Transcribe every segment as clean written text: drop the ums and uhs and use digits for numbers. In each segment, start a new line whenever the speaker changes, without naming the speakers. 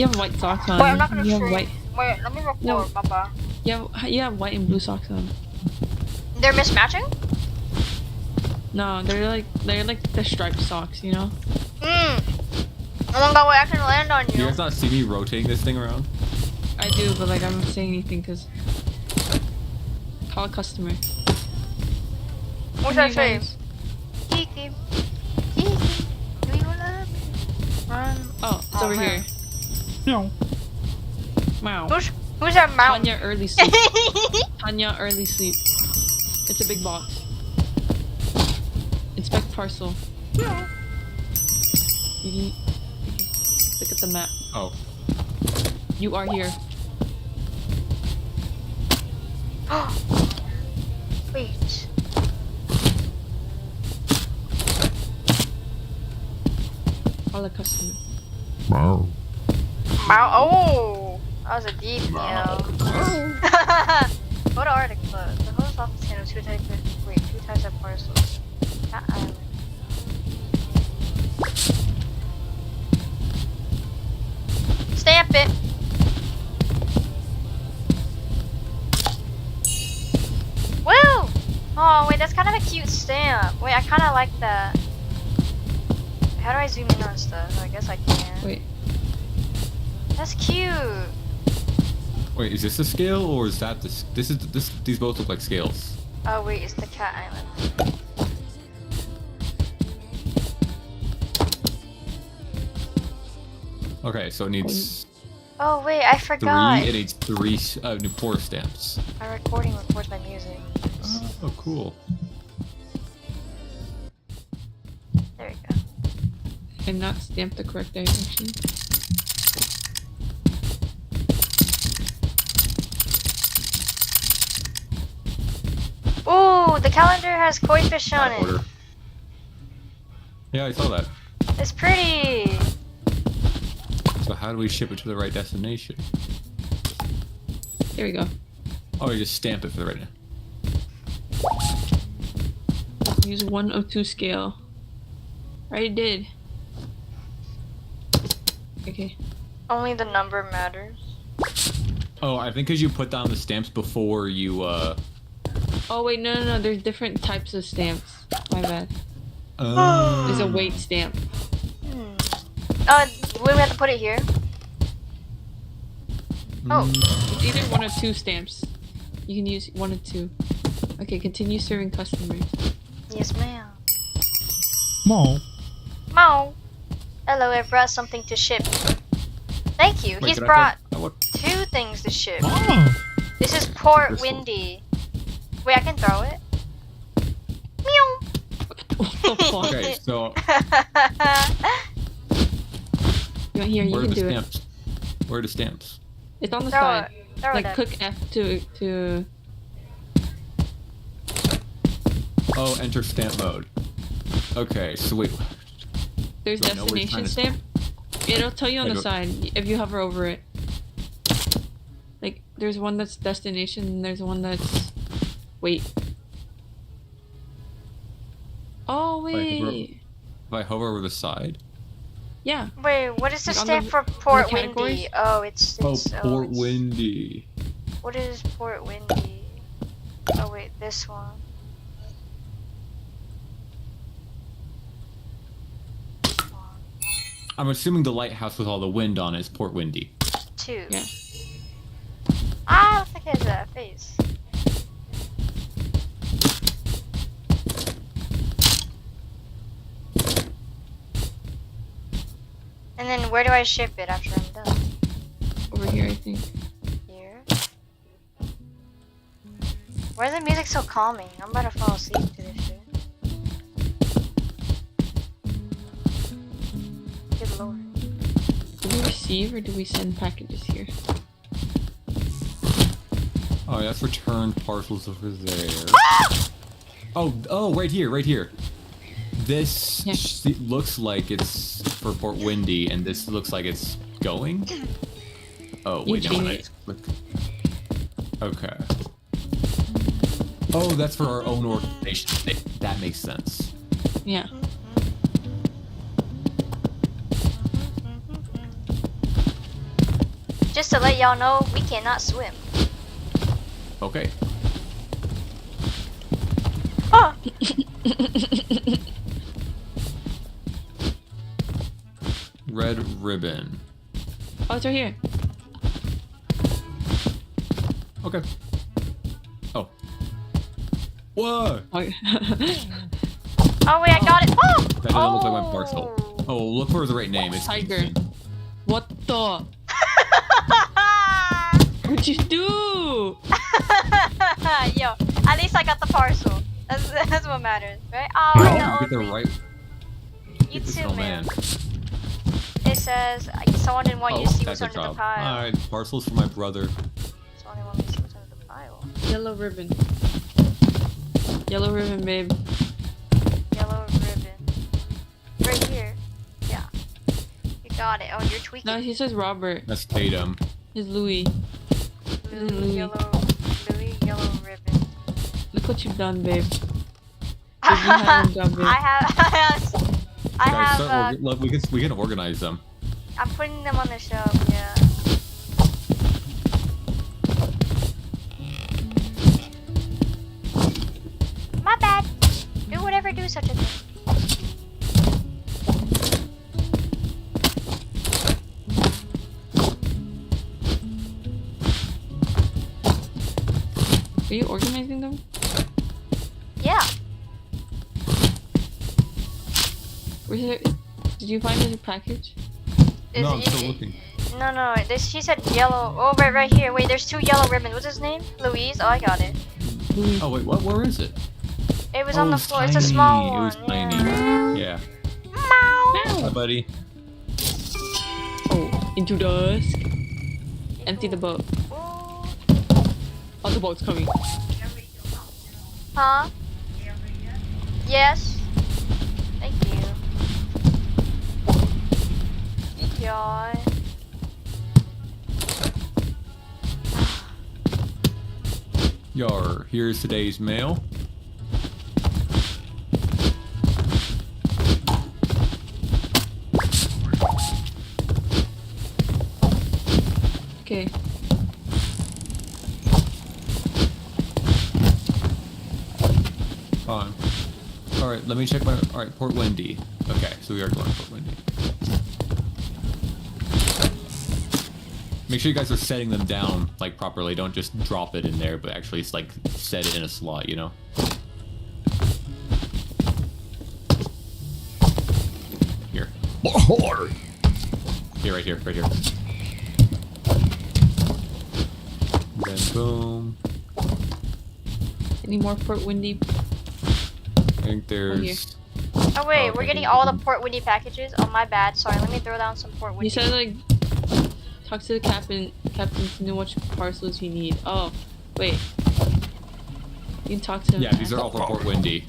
You have white socks on.
Wait, I'm not gonna
you have
stream.
white.
Wait, let me record,
No.
Papa.
You have white and blue socks on.
They're mismatching?
No, they're like the striped socks, you know?
Oh my god, wait, I can land on
Do you
you.
guys not see me rotating this thing around?
I do, but like I'm not saying anything because call a customer.
What should I say? Kiki. Kiki. Do you love me? Run.
Oh, it's over
man.
here.
No.
Wow.
Who's that mountain?
Tanya early sleep. Tanya early sleep. It's a big box. Inspect parcel. You can look at the map.
Oh.
You are here.
Wait.
Call a customer.
Wow.
Oh! That was a deep meow. Go to article. The host office handles two types of parcels. Cat Island. Stamp it! Woo! Oh, wait, that's kind of a cute stamp. Wait, I kind of like that. How do I zoom in on stuff? I guess I can.
Wait.
That's cute.
Wait, is this a scale or is that this? These both look like scales.
Oh wait, it's the Cat Island.
Okay, so it needs
Oh wait, I forgot.
it needs three new pour stamps.
My recording records my music.
Oh, cool.
There we go.
I'm not stamped the correct direction.
Ooh, the calendar has koi fish on it.
Order. Yeah, I saw that.
It's pretty.
So how do we ship it to the right destination?
There we go.
Oh, you just stamp it for the right now.
Use 102 scale. Already did. Okay.
Only the number matters.
Oh, I think because you put down the stamps before you,
Oh wait, no. There's different types of stamps. My bad.
Oh.
There's a weight stamp.
We have to put it here. Oh.
It's either 1 or 2 stamps. You can use 1 or 2. Okay, continue serving customers.
Yes, ma'am.
Mo.
Mo. Hello, I brought something to ship. Thank you.
Wait,
He's
did I
brought
put-
2 things to ship.
Oh.
This is Port
This one.
Windy. Wait, I can throw it. Meow.
What the fuck?
Okay, so
You want here? You
where are
can
the
do it.
stamps? Where are the stamps?
It's on the
Throw
side.
it. Throw
Like
it.
click F to.
Oh, enter stamp mode. Okay, so wait.
There's
Do I know where you're
destination
trying
stamp. It'll tell you on
I
the
go-
side if you hover over it. Like there's one that's destination and there's one that's wait. Oh
Wait,
wait.
If I hover over the side.
Yeah.
Wait, what is the
Like on
stamp
the-
for Port
the categories?
Windy? Oh, it's
Oh, Port
it's-
Windy.
What is Port Windy? Oh wait, this one.
I'm assuming the lighthouse with all the wind on it is Port Windy.
2.
Yeah.
Ah, looks like it has a face. And then where do I ship it after I'm done?
Over here, I think.
Here? Why is the music so calming? I'm about to fall asleep to this shit. Good lord.
Do we receive or do we send packages here?
Oh, that's return parcels over there. Oh, right here. This
Yeah.
looks like it's for Port Windy, and this looks like it's going. Oh, wait, no,
Eugene.
Okay. Oh, that's for our own organization. That makes sense.
Yeah.
Just to let y'all know, we cannot swim.
Okay.
Oh!
Red ribbon.
Oh, it's right here.
Okay. Oh. Whoa!
Oh,
Oh wait, I got it. Oh!
That doesn't look like my parcel. Oh, look for the right name. It's
Tiger.
Kingston.
What the? What'd you do?
Yo, at least I got the parcel. That's what matters, right? Oh,
Oh,
we're
you
the
get the
only-
right.
You
Get this
too,
little
man. It says someone didn't want you to see what's
that's
under
our
the
job.
pile.
Alright, parcels for my brother.
Someone didn't want me to see what's under the pile.
Yellow ribbon. Yellow ribbon, babe.
Yellow ribbon. Right here. Yeah. You got it. Oh, you're tweaking.
No, he says Robert.
That's Tatum.
It's Louis.
Louis, yellow ribbon.
Look what you've done, babe. Babe, you have one job, babe.
I have.
Guys, look, we can organize them.
I'm putting them on the shelf. Yeah. My bad. Who would ever do such a thing?
Are you organizing them?
Yeah.
Where's it? Did you find the package?
Is
No, I'm
it-
still looking.
No. She said yellow. Oh, right here. Wait, there's 2 yellow ribbons. What's his name? Louise. Oh, I got it.
Louis.
Oh wait, what? Where is it?
It was
Oh,
on
it
the
was
floor. It's a
tiny.
small
It
one.
was tiny.
Yeah.
Yeah.
Meow.
Hi, buddy.
Oh, into dusk. Empty the boat.
Ooh.
Oh, the boat's coming.
Huh? Yes. Thank you. Thank y'all.
Yar, here's today's mail.
Okay.
Fine. Alright, let me check my. Alright, Port Wendy. Okay, so we are going to Port Wendy. Make sure you guys are setting them down like properly. Don't just drop it in there, but actually like set it in a slot, you know? Here. Here, right here, right here. Then boom.
Any more Port Windy?
I think there's.
Oh wait,
Oh,
we're
okay.
getting all the Port Windy packages. Oh my bad. Sorry. Let me throw down some Port Windy.
He said like, talk to the captain to know which parcels you need. Oh, wait. You can talk to him.
Yeah, these are all for Port Windy.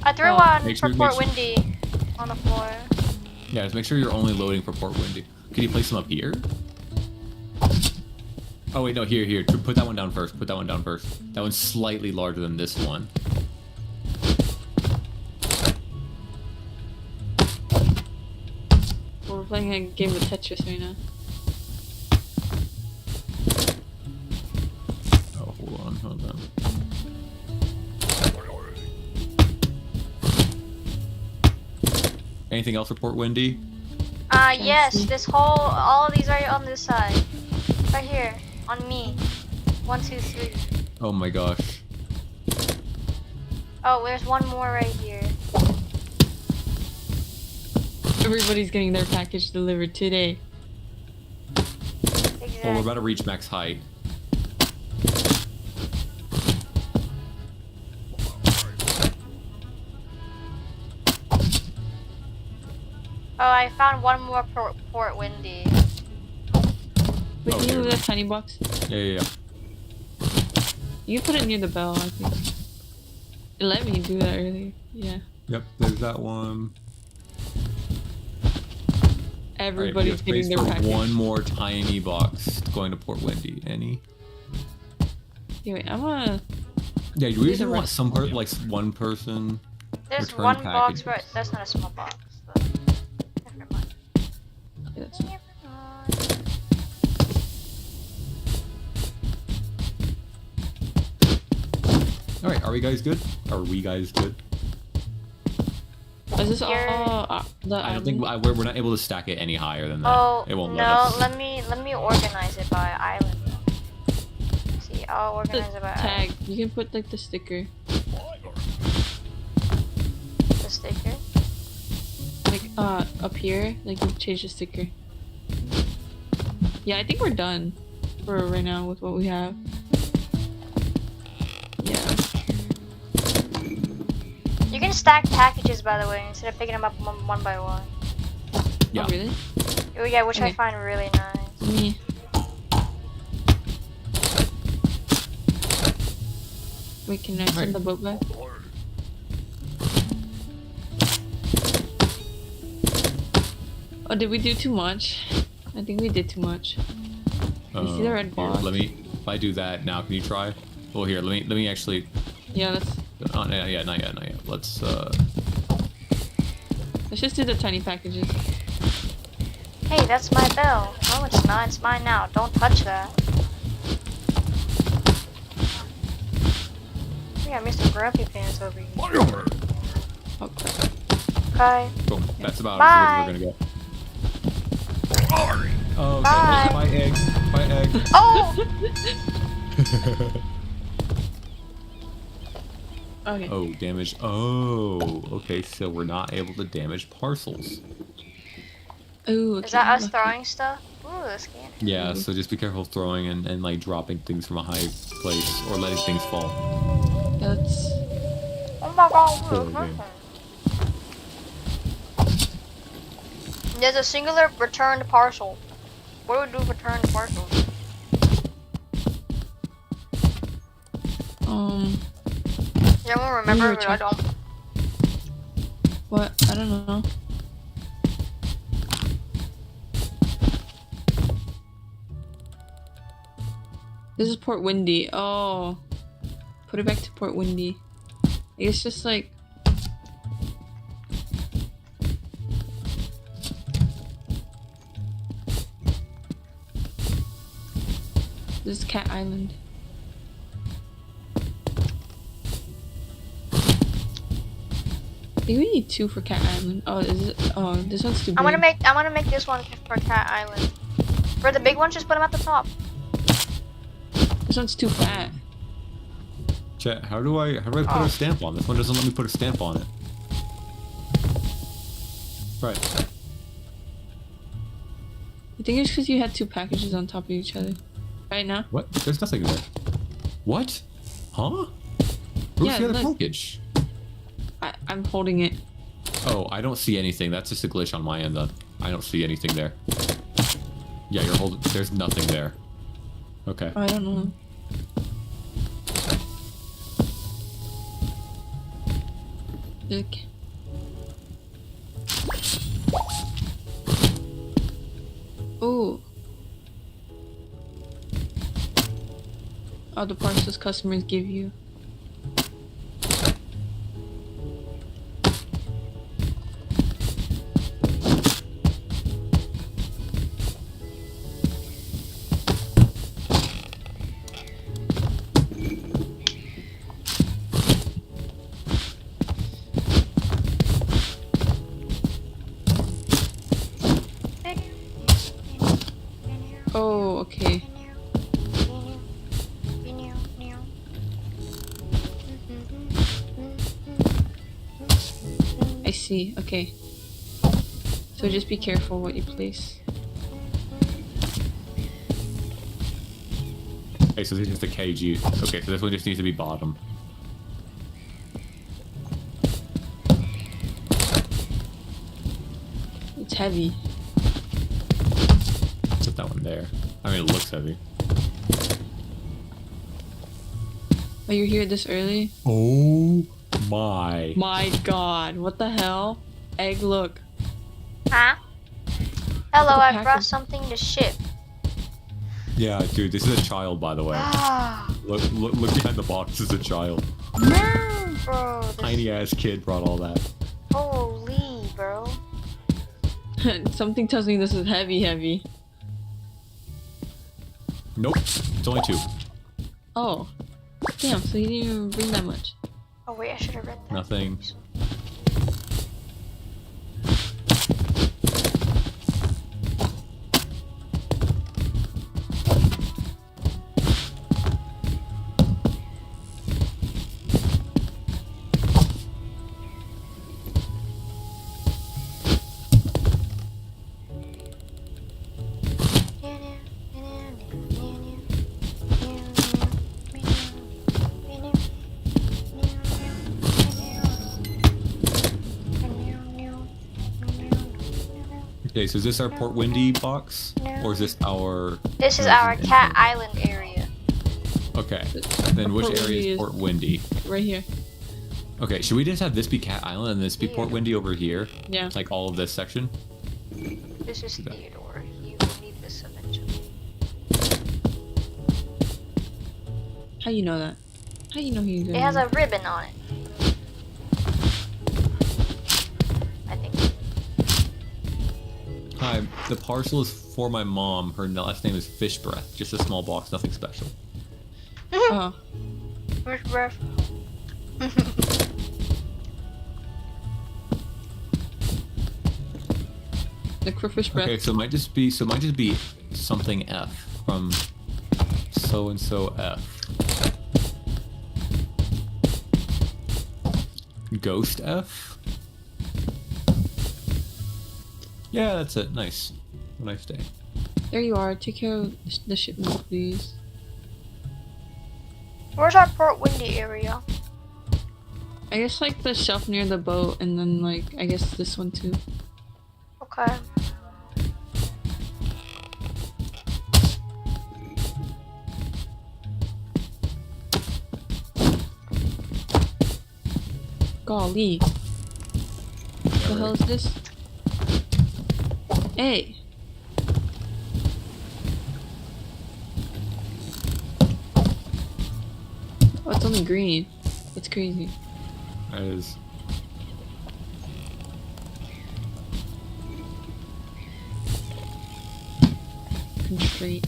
I threw
Oh.
one
Make
for
sure-
Port
make
Windy on the floor.
Yeah, just make sure you're only loading for Port Windy. Can you place them up here? Oh wait, no, here. Put that one down first. Put that one down first. That one's slightly larger than this one.
We're playing a game of Tetris right now.
Oh, hold on. Anything else for Port Windy?
Yes.
see.
All of these are on this side. Right here. On me. 1, 2, 3.
Oh my gosh.
Oh, there's one more right here.
Everybody's getting their package delivered today.
Exactly.
Well, we're about to reach max height.
Oh, I found one more Port Windy.
Wait,
Oh,
can you
here.
move that tiny box?
Yeah.
You can put it near the bell, I think. It let me do that earlier. Yeah.
Yep, there's that one.
Everybody's
Alright, we
getting
have
their
space for
package.
one more tiny box going to Port Windy. Any?
Yeah, wait, I'm gonna...
Yeah, you
These
usually
are
want
right.
some like one person.
There's
Return
one box,
packages.
right? That's not a small box. But never mind.
Yeah, that's not...
Never mind.
All right, are we guys good? Are we guys good?
Is this all
Here.
the
I don't think
island?
we're not able to stack it any higher than that.
Oh
It won't let
no,
us.
let me organize it by island. See, I'll
The
organize it by
tag.
island.
You can put like the sticker.
The sticker.
Like up here. Like you change the sticker. Yeah, I think we're done for right now with what we have. Yeah.
You can stack packages, by the way, instead of picking them up one by one.
Yeah.
Oh really?
Oh yeah, which I
Okay.
find really nice.
Me. Wait, can I send the boat back? Oh, did we do too much? I think we did too much. You see the red
Here,
box?
if I do that now, can you try? Well, here, let me actually.
Yeah, let's
Oh, not yet, not yet. Let's
just do the tiny packages.
Hey, that's my bell. No, it's not. It's mine now. Don't touch that. We got Mr. Grumpy Pants over here.
Oh crap.
Okay.
boom. That's about
Bye.
as good as we're gonna go. Oh,
Bye.
okay. My egg. My egg.
Oh!
Okay.
Oh, damage. Oh, okay. So we're not able to damage parcels.
Ooh, okay.
Is that us throwing stuff? Ooh, that's good.
Yeah.
Mhm.
So just be careful throwing and like dropping things from a high place or letting things fall.
That's
Oh my god.
Poor game.
There's a singular returned parcel. What would do returned parcel? Does anyone remember?
Let me
I don't.
what? I don't know. This is Port Windy. Oh, put it back to Port Windy. It's just like this is Cat Island. I think we need 2 for Cat Island. Oh, is it? Oh, this one's too big.
I'm gonna make this one for Cat Island. For the big ones, just put them at the top.
This one's too fat.
Chat. How do I put
Oh.
a stamp on this one? Doesn't let me put a stamp on it. Right.
I think it's because you had 2 packages on top of each other. Right now?
What? There's nothing there. What? Huh? Where's
Yeah,
the other
look.
package?
I'm holding it.
Oh, I don't see anything. That's just a glitch on my end then. I don't see anything there. Yeah, you're holding. There's nothing there. Okay.
Oh, I don't know. Look. Oh. Oh, the parcels customers give you. Oh, okay. I see. Okay. So just be careful what you place.
Okay, so this is the KG. Okay, so this one just needs to be bottom.
It's heavy.
Put that one there. I mean, it looks heavy.
Oh, you're here this early?
Oh my.
My god, what the hell? Egg, look.
Huh? Hello,
The
I
package-
brought something to ship.
Yeah, dude, this is a child, by the way.
Ah,
Look behind the box. This is a child.
bro. This,
Tiny ass kid brought all that.
holy, bro.
Something tells me this is heavy.
Nope. It's only 2.
Oh. Damn, so he didn't even bring that much.
Oh wait, I should have read that.
Nothing. Okay, so is this our Port Windy box? Or is this our...
This is our Cat Island area.
Okay, then which
Port
area
Windy
is
is-
Port Windy?
Right here.
Okay, should we just have this be Cat Island and this be Port Windy over here?
Yeah.
Like all of this section?
This is
Yeah.
Theodore. You will need this eventually.
How you know that? How you know he's
It has a ribbon on it. I think.
Hi, the parcel is for my mom. Her last name is Fish Breath. Just a small box, nothing special.
Oh.
Where's breath?
The crayfish breath.
Okay, so it might just be something F from so and so F. Ghost F? Yeah, that's it. Nice. Have a nice day.
There you are. Take care of the shipment, please.
Where's our Port Windy area?
I guess like the shelf near the boat, and then like I guess this one too.
Okay.
Golly. What the hell is this? Hey. Oh, it's only green. It's crazy.
That is.
Constraint.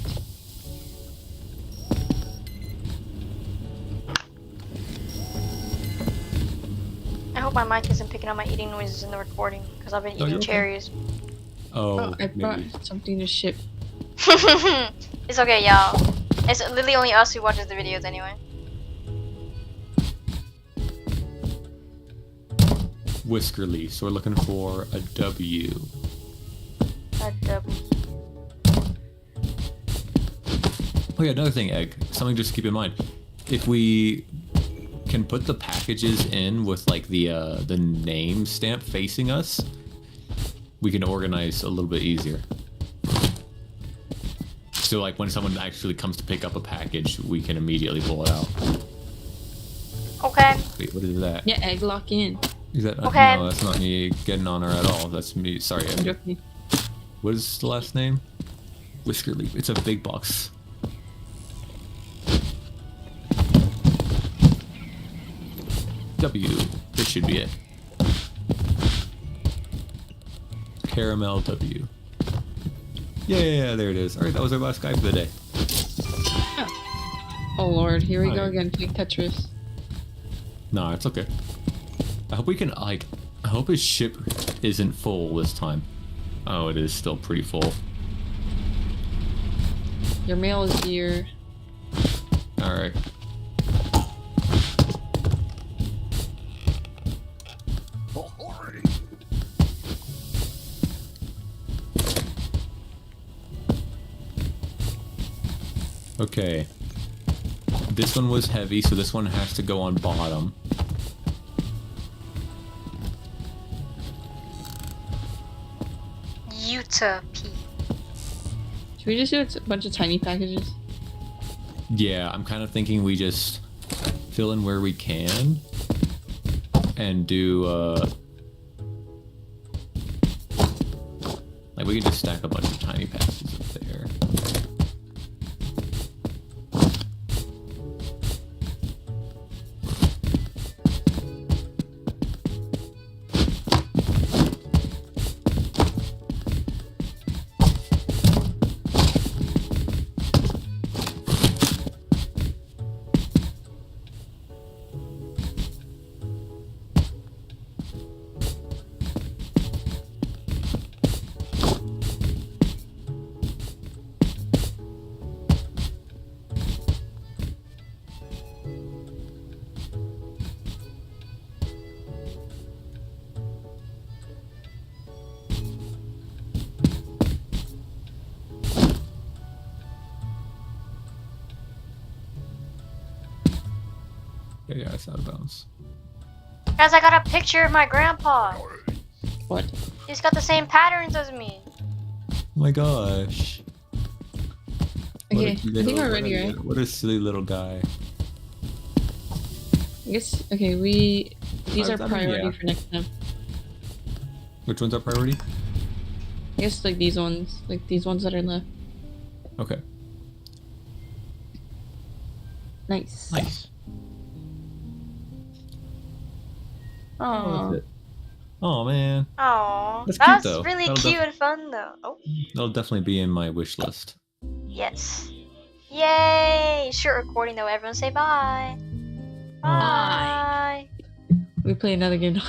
I hope my mic isn't picking up my eating noises in the recording because I've been
No,
eating
you're okay.
cherries.
Oh,
I brought
maybe.
something to ship.
It's okay, y'all. It's literally only us who watches the videos anyway.
Whiskerly. So we're looking for a W. Oh yeah, another thing, Egg. Something just to keep in mind. If we can put the packages in with like the name stamp facing us, we can organize a little bit easier. So like when someone actually comes to pick up a package, we can immediately pull it out.
Okay.
Wait, what is that?
Yeah, egg lock in.
Is that
Okay.
No, that's not me getting on her at all. That's me. Sorry,
I'm
Egg.
joking.
What is the last name? Whiskerly. It's a big box. W. This should be it. Caramel W. Yeah, there it is. Alright, that was our last guy for the day.
Oh lord, here we go
Hi.
again. Playing Tetris.
Nah, it's okay. I hope we can, like, I hope his ship isn't full this time. Oh, it is still pretty full.
Your mail is here.
Alright. Okay. This one was heavy, so this one has to go on bottom.
Utah P.
Should we just do a bunch of tiny packages?
Yeah, I'm kind of thinking we just fill in where we can and do, like, we can just stack a bunch of tiny packages up there. Yeah, it's out of bounds.
Guys, I got a picture of my grandpa.
What?
He's got the same patterns as me.
Oh my gosh.
Okay, I think we're ready, right?
What a silly little guy.
I guess, okay, these are
I mean,
priority
yeah.
for next time.
Which one's our priority?
I guess like these ones that are left.
Okay.
Nice.
Nice.
Oh,
Oh man.
Oh,
That's
that
cute,
was
though.
really
That'll
cute and fun though. Oh,
That'll definitely be in my wish list.
yes. Yay! Short recording though. Everyone say bye.
Bye.
Bye.
we play another game.